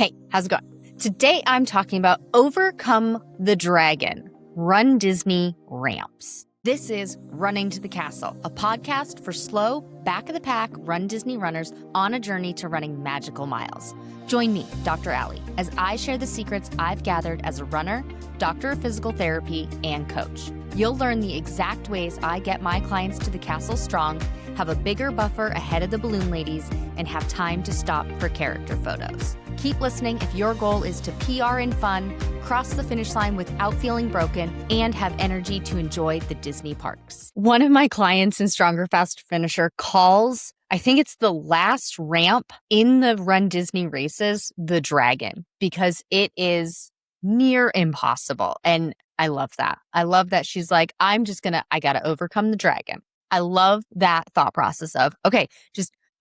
Hey, how's it going? Today I'm talking about Overcome the Dragon, Run Disney Ramps. This is Running to the Castle, a podcast for slow, back-of-the-pack Run Disney runners on a journey to running magical miles. Join me, Dr. Allie, as I share the secrets I've gathered as a runner, doctor of physical therapy, and coach. You'll learn the exact ways I get my clients to the castle strong, have a bigger buffer ahead of the balloon ladies, and have time to stop for character photos. Keep listening if your goal is to PR in fun, cross the finish line without feeling broken, and have energy to enjoy the Disney parks. One of my clients in Stronger, Faster Finisher calls, I think it's the last ramp in the Run Disney races, the Dragon, because it is near impossible. And I love that. I love that she's like, I got to overcome the dragon. I love that thought process of, okay,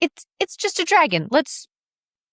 it's just a dragon.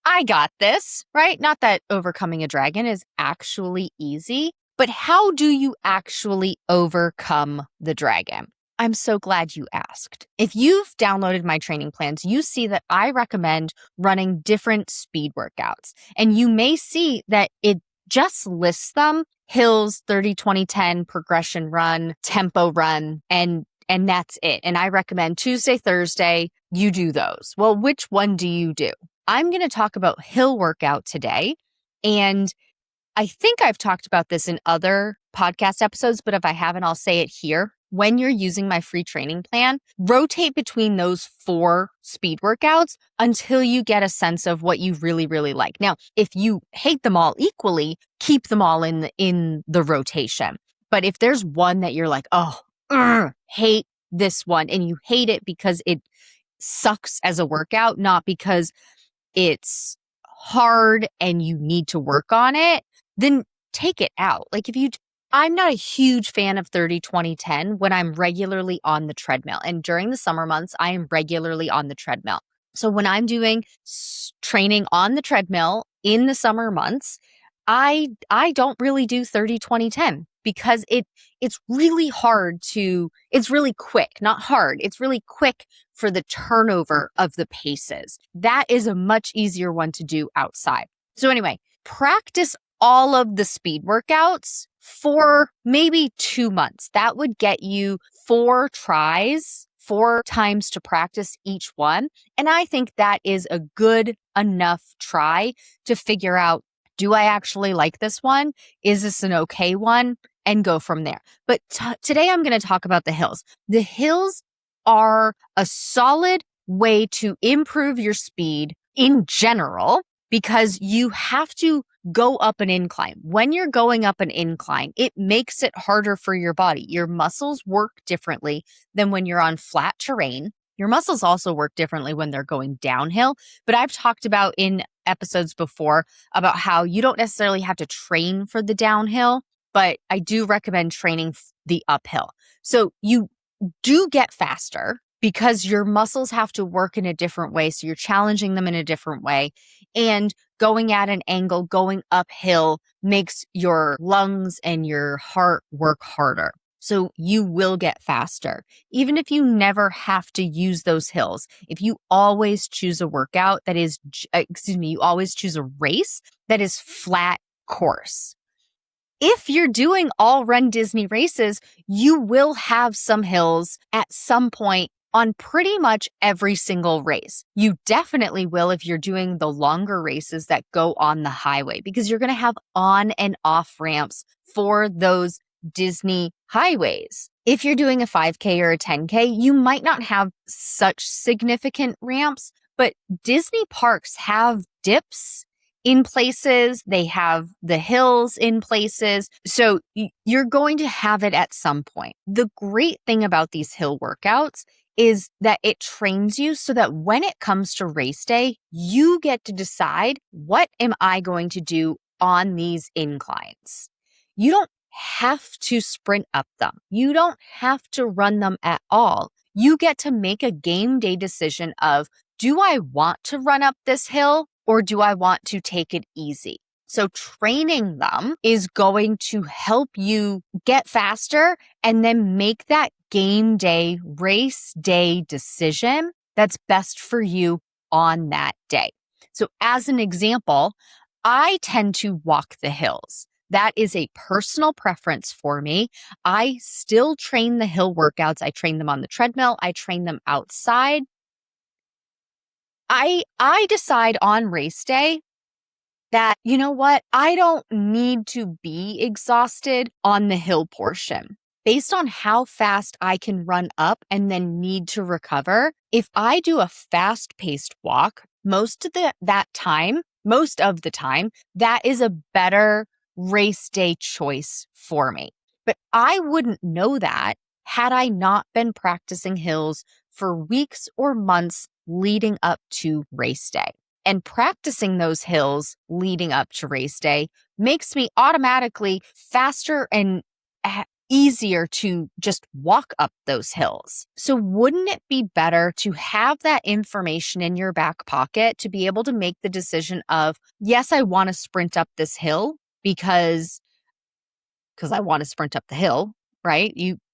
I got this, right? Not that overcoming a dragon is actually easy, but how do you actually overcome the dragon? I'm so glad you asked. If you've downloaded my training plans, you see that I recommend running different speed workouts. And you may see that it just lists them: hills, 30, 20, 10, progression run, tempo run, and that's it. And I recommend Tuesday, Thursday, you do those. Well, which one do you do? I'm going to talk about hill workout today. And I think I've talked about this in other podcast episodes, but if I haven't, I'll say it here. When you're using my free training plan, rotate between those 4 speed workouts until you get a sense of what you really, really like. Now, if you hate them all equally, keep them all in the rotation. But if there's one that you're like, hate this one, and you hate it because it sucks as a workout, not because it's hard and you need to work on it, then take it out. Like I'm not a huge fan of 30, 20, 10 when I'm regularly on the treadmill. And during the summer months, I am regularly on the treadmill. So when I'm doing training on the treadmill in the summer months, I don't really do 30, 20, 10 because it's really it's really quick, not hard. It's really quick for the turnover of the paces. That is a much easier one to do outside. So anyway, practice all of the speed workouts for maybe 2 months. That would get you 4 tries, 4 times to practice each one. And I think that is a good enough try to figure out, do I actually like this one? Is this an okay one? And go from there. But today I'm going to talk about the hills. The hills are a solid way to improve your speed in general because you have to go up an incline. When you're going up an incline, it makes it harder for your body. Your muscles work differently than when you're on flat terrain. Your muscles also work differently when they're going downhill. But I've talked about in episodes before about how you don't necessarily have to train for the downhill, but I do recommend training the uphill. So you do get faster because your muscles have to work in a different way. So you're challenging them in a different way. And going at an angle, going uphill makes your lungs and your heart work harder. So you will get faster. Even if you never have to use those hills, if you always choose a workout that is, you always choose a race that is flat course. If you're doing all Run Disney races, you will have some hills at some point on pretty much every single race. You definitely will if you're doing the longer races that go on the highway, because you're going to have on and off ramps for those Disney highways. If you're doing a 5K or a 10K, you might not have such significant ramps, but Disney parks have dips in places, they have the hills in places. So you're going to have it at some point. The great thing about these hill workouts is that it trains you so that when it comes to race day, you get to decide, what am I going to do on these inclines? You don't have to sprint up them. You don't have to run them at all. You get to make a game day decision of, do I want to run up this hill? Or do I want to take it easy? So training them is going to help you get faster and then make that game day, race day decision that's best for you on that day. So as an example, I tend to walk the hills. That is a personal preference for me. I still train the hill workouts. I train them on the treadmill. I train them outside. I decide on race day that, you know what? I don't need to be exhausted on the hill portion. Based on how fast I can run up and then need to recover, if I do a fast-paced walk, most of the time, that is a better race day choice for me. But I wouldn't know that had I not been practicing hills for weeks or months leading up to race day. And practicing those hills leading up to race day makes me automatically faster and easier to just walk up those hills. So wouldn't it be better to have that information in your back pocket to be able to make the decision of, yes, I want to sprint up this hill because I want to sprint up the hill, right?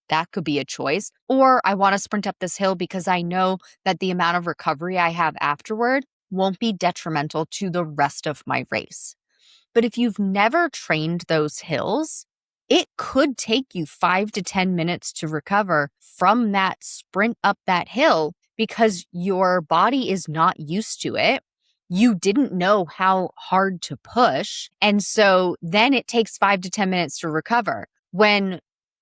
That could be a choice. Or I want to sprint up this hill because I know that the amount of recovery I have afterward won't be detrimental to the rest of my race. But if you've never trained those hills, it could take you 5 to 10 minutes to recover from that sprint up that hill because your body is not used to it. You didn't know how hard to push. And so then it takes 5 to 10 minutes to recover when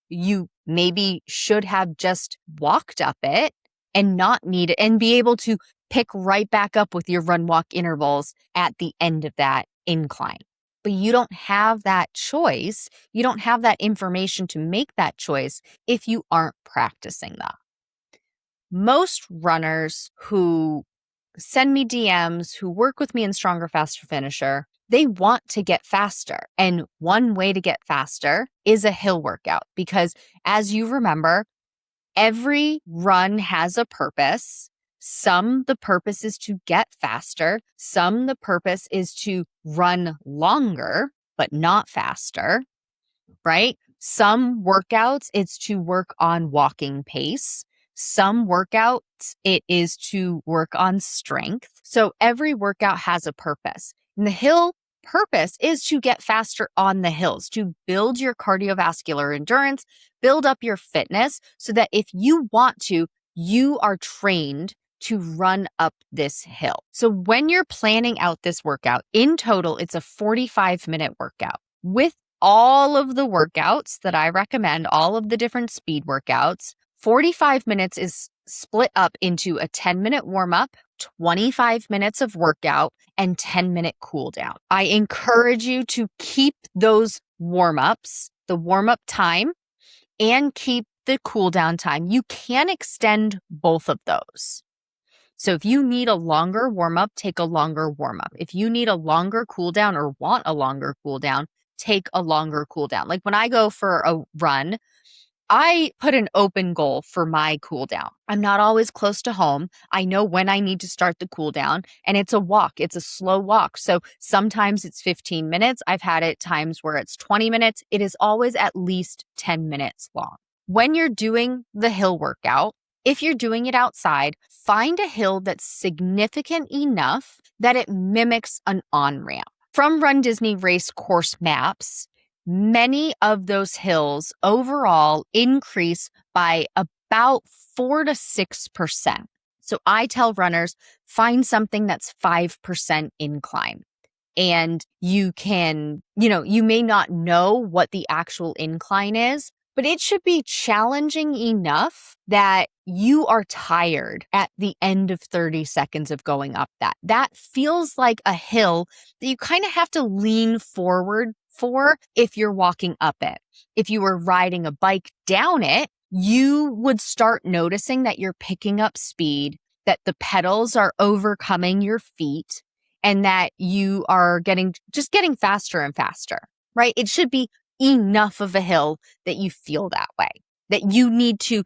you maybe should have just walked up it and not need it and be able to pick right back up with your run walk intervals at the end of that incline. But you don't have that choice. You don't have that information to make that choice if you aren't practicing that. Most runners who send me DMs, who work with me in Stronger, Faster, Finisher, they want to get faster. And one way to get faster is a hill workout because, as you remember, every run has a purpose. Some, the purpose is to get faster. Some, the purpose is to run longer, but not faster, right? Some workouts, it's to work on walking pace. Some workouts, it is to work on strength. So every workout has a purpose. And the hill purpose is to get faster on the hills, to build your cardiovascular endurance, build up your fitness so that if you want to, you are trained to run up this hill. So when you're planning out this workout, in total, it's a 45-minute workout. With all of the workouts that I recommend, all of the different speed workouts, 45 minutes is split up into a 10-minute warm-up, 25 minutes of workout, and 10-minute cool down. I encourage you to keep those warm-ups, the warm-up time, and keep the cool down time. You can extend both of those. So if you need a longer warm-up, take a longer warm-up. If you need a longer cool down or want a longer cool down, take a longer cool down. Like when I go for a run, I put an open goal for my cool down. I'm not always close to home. I know when I need to start the cool down, and it's a walk. It's a slow walk. So sometimes it's 15 minutes. I've had it times where it's 20 minutes. It is always at least 10 minutes long. When you're doing the hill workout, if you're doing it outside, find a hill that's significant enough that it mimics an on-ramp. From runDisney race course maps, many of those hills overall increase by about 4 to 6%. So I tell runners, find something that's 5% incline. And you can, you may not know what the actual incline is, but it should be challenging enough that you are tired at the end of 30 seconds of going up that. That feels like a hill that you kind of have to lean forward for if you're walking up it. If you were riding a bike down it, you would start noticing that you're picking up speed, that the pedals are overcoming your feet, and that you are getting faster and faster, right? It should be enough of a hill that you feel that way, that you need to,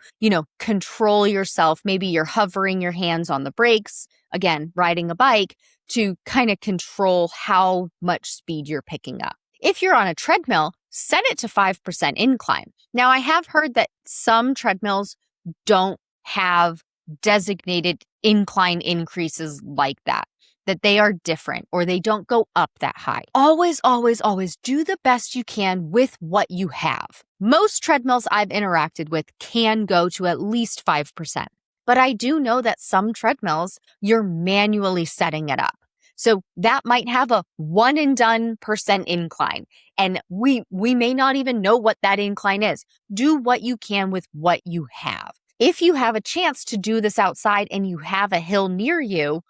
control yourself. Maybe you're hovering your hands on the brakes, again, riding a bike, to kind of control how much speed you're picking up. If you're on a treadmill, set it to 5% incline. Now, I have heard that some treadmills don't have designated incline increases like that. that they are different or they don't go up that high. Always, always, always do the best you can with what you have. Most treadmills I've interacted with can go to at least 5%. But I do know that some treadmills, you're manually setting it up. So that might have a one and done percent incline. And we may not even know what that incline is. Do what you can with what you have. If you have a chance to do this outside and you have a hill near you,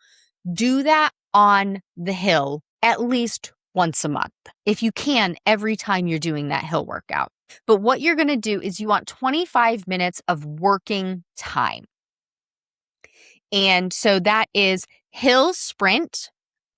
do that on the hill at least once a month. If you can, every time you're doing that hill workout. But what you're going to do is you want 25 minutes of working time. And so that is hill sprint,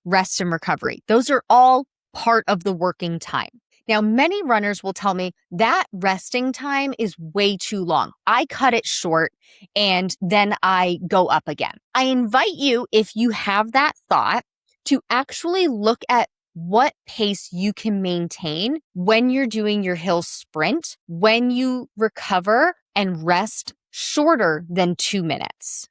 rest and recovery. Those are all part of the working time. Now, many runners will tell me that resting time is way too long. I cut it short and then I go up again. I invite you, if you have that thought, to actually look at what pace you can maintain when you're doing your hill sprint, when you recover and rest shorter than 2 minutes.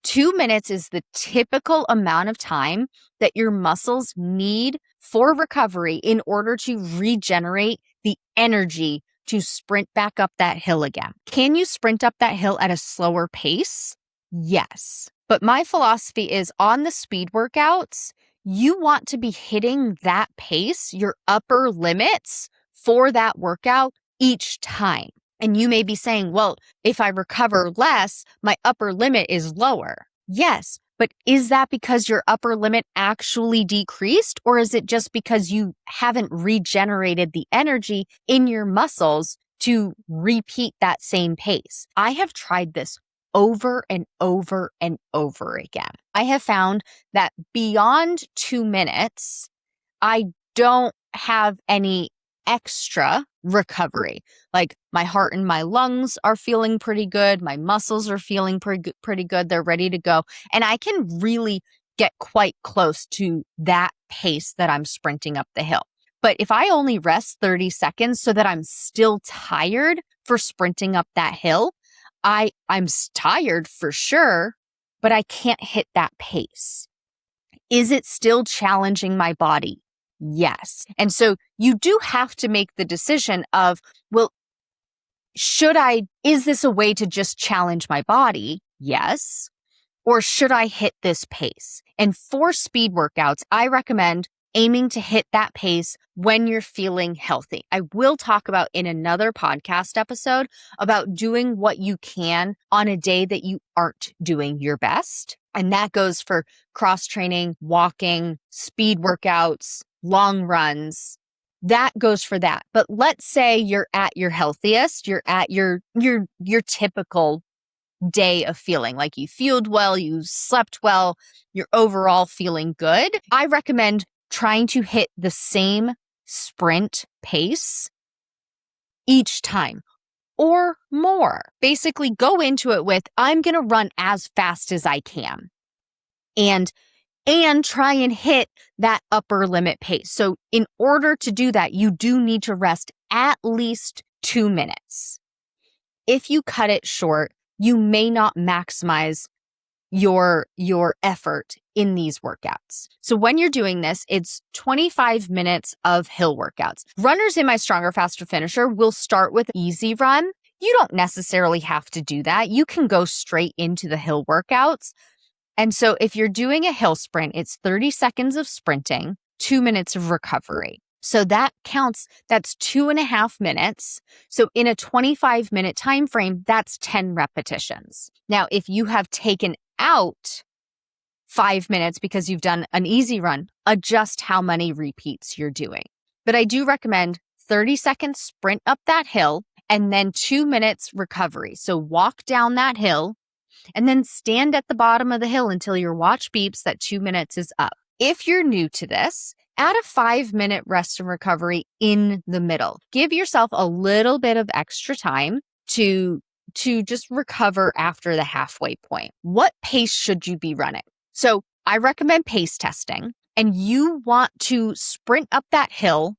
2 minutes is the typical amount of time that your muscles need for recovery in order to regenerate the energy to sprint back up that hill again. Can you sprint up that hill at a slower pace? Yes. But my philosophy is on the speed workouts, you want to be hitting that pace, your upper limits for that workout each time. And you may be saying, well, if I recover less, my upper limit is lower. Yes, but is that because your upper limit actually decreased, or is it just because you haven't regenerated the energy in your muscles to repeat that same pace? I have tried this over and over and over again. I have found that beyond 2 minutes, I don't have any extra recovery. Like my heart and my lungs are feeling pretty good. My muscles are feeling pretty good. They're ready to go. And I can really get quite close to that pace that I'm sprinting up the hill. But if I only rest 30 seconds so that I'm still tired for sprinting up that hill, I'm tired for sure, but I can't hit that pace. Is it still challenging my body? Yes. And so you do have to make the decision of, well, is this a way to just challenge my body? Yes. Or should I hit this pace? And for speed workouts, I recommend aiming to hit that pace when you're feeling healthy. I will talk about in another podcast episode about doing what you can on a day that you aren't doing your best. And that goes for cross training, walking, speed workouts, long runs. That goes for that. But let's say you're at your healthiest, you're at your typical day of feeling like you fueled well, you slept well, you're overall feeling good. I recommend trying to hit the same sprint pace each time or more. Basically go into it with, I'm going to run as fast as I can and try and hit that upper limit pace. So in order to do that, you do need to rest at least 2 minutes. If you cut it short, you may not maximize your effort in these workouts. So when you're doing this, it's 25 minutes of hill workouts. Runners in my Stronger, Faster Finisher will start with easy run. You don't necessarily have to do that. You can go straight into the hill workouts. And so if you're doing a hill sprint, it's 30 seconds of sprinting, 2 minutes of recovery. So that counts, that's 2.5 minutes. So in a 25-minute time frame, that's 10 repetitions. Now, if you have taken out 5 minutes because you've done an easy run, adjust how many repeats you're doing. But I do recommend 30 seconds sprint up that hill and then 2 minutes recovery. So walk down that hill and then stand at the bottom of the hill until your watch beeps that 2 minutes is up. If you're new to this, add a 5-minute rest and recovery in the middle. Give yourself a little bit of extra time to just recover after the halfway point. What pace should you be running? So I recommend pace testing, and you want to sprint up that hill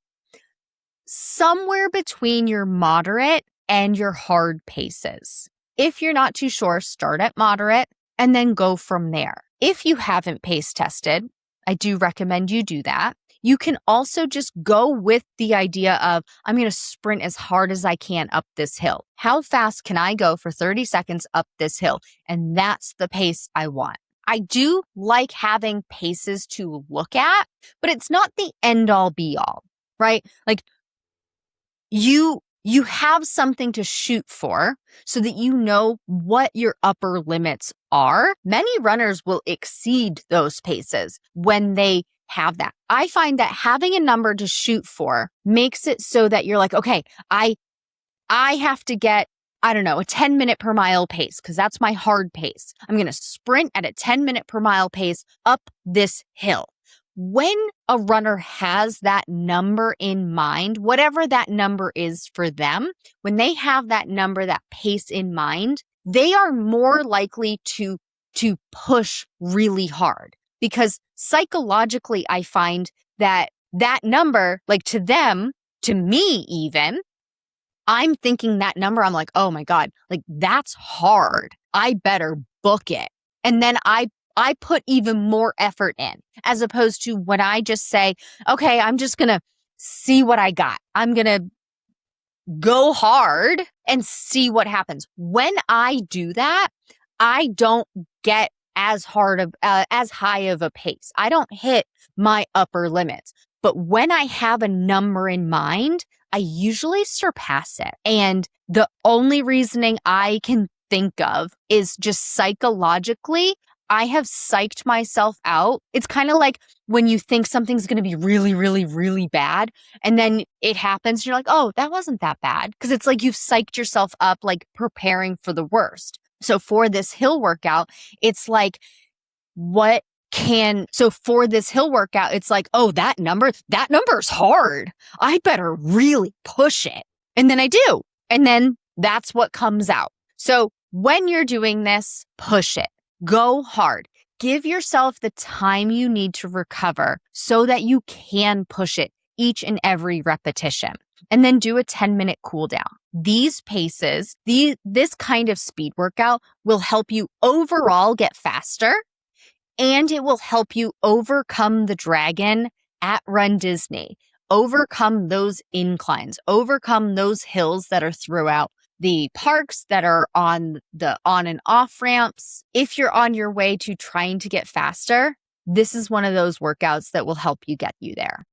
somewhere between your moderate and your hard paces. If you're not too sure, start at moderate and then go from there. If you haven't pace tested, I do recommend you do that. You can also just go with the idea of, I'm going to sprint as hard as I can up this hill. How fast can I go for 30 seconds up this hill? And that's the pace I want. I do like having paces to look at, but it's not the end all be all, right? Like you have something to shoot for so that you know what your upper limits are. Many runners will exceed those paces when they have that. I find that having a number to shoot for makes it so that you're like, okay, I have to get, I don't know, a 10-minute per mile pace because that's my hard pace. I'm going to sprint at a 10-minute per mile pace up this hill. When a runner has that number in mind, whatever that number is for them, when they have that number, that pace in mind, they are more likely to push really hard. Because psychologically, I find that number, like to them, to me even, I'm thinking that number, I'm like, oh my God, like that's hard. I better book it. And then I put even more effort in, as opposed to when I just say, okay, I'm just going to see what I got. I'm going to go hard and see what happens. When I do that, I don't get as high of a pace. I don't hit my upper limits. But when I have a number in mind, I usually surpass it. And the only reasoning I can think of is just psychologically, I have psyched myself out. It's kind of like when you think something's going to be really, really, really bad, and then it happens, and you're like, oh, that wasn't that bad. Because it's like you've psyched yourself up, like preparing for the worst. So for this hill workout, it's like, for this hill workout, it's like, oh, that number's hard. I better really push it. And then I do. And then that's what comes out. So when you're doing this, push it. Go hard. Give yourself the time you need to recover so that you can push it each and every repetition. And then do a 10-minute cool down. These paces, this kind of speed workout will help you overall get faster, and it will help you overcome the dragon at Run Disney, overcome those inclines, overcome those hills that are throughout the parks, that are on the on and off ramps. If you're on your way to trying to get faster, this is one of those workouts that will help you get you there.